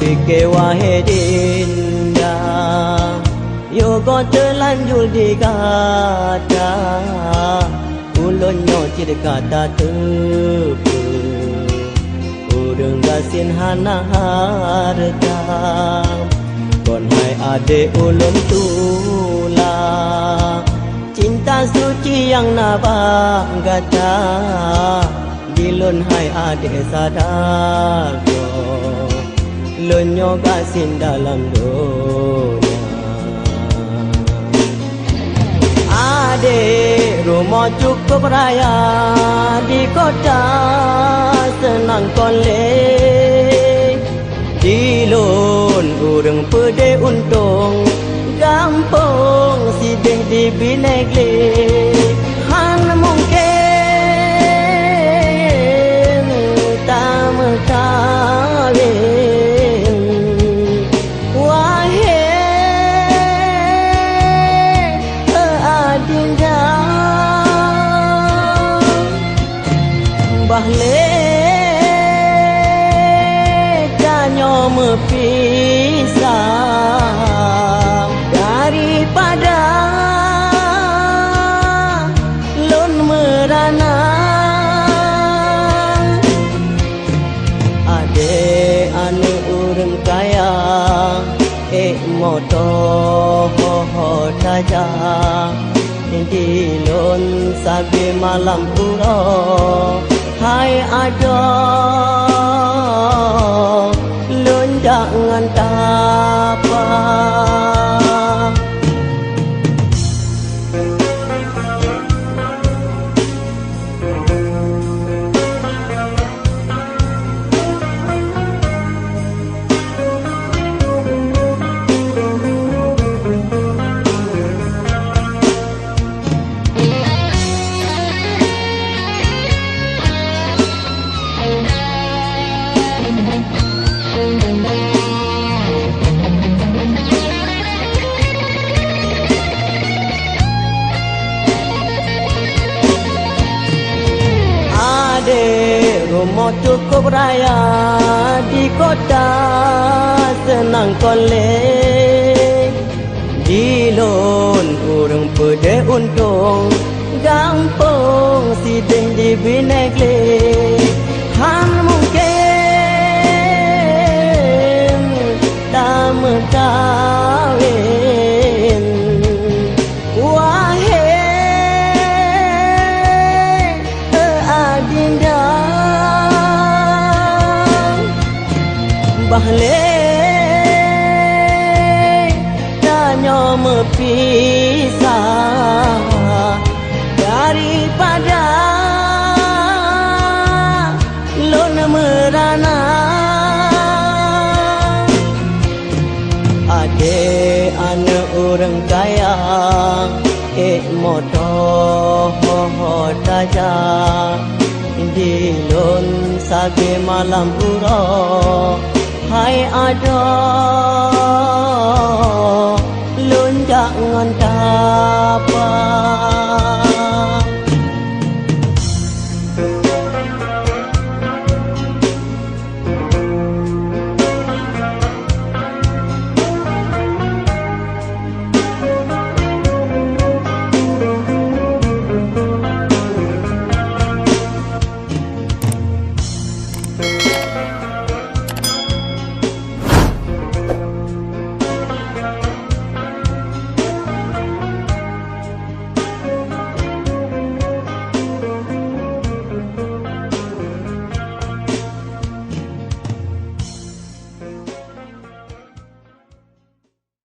Pikewa hedinda yo ko terlanjur digada ulonyo ciri kata tepu urang gasin hana harta kon hai ade ulun tula cinta suci yang nabagata dilun hai ade sadako lonyo gasin dalam dunia ade rumah cukup raya di kota senang kolek dilun urang pede untung gampang sidih di binegli han mungkin tak mengkawin wahai adinda bahle danyo mepisah daripada lon merana ade anu urang kaya moto ho saja di lon sabi malam puro hai ada lon jangan tapa rumah cukup raya di kota senang kolek dilun urang pede untung gampang sidih di binegli han mungkin tak mengkawin wahai adinda bahle danyo mepisah daripada lon merana ade anak orang kaya moto ho saja di lon sage malam puro hai ada lun jangan dapat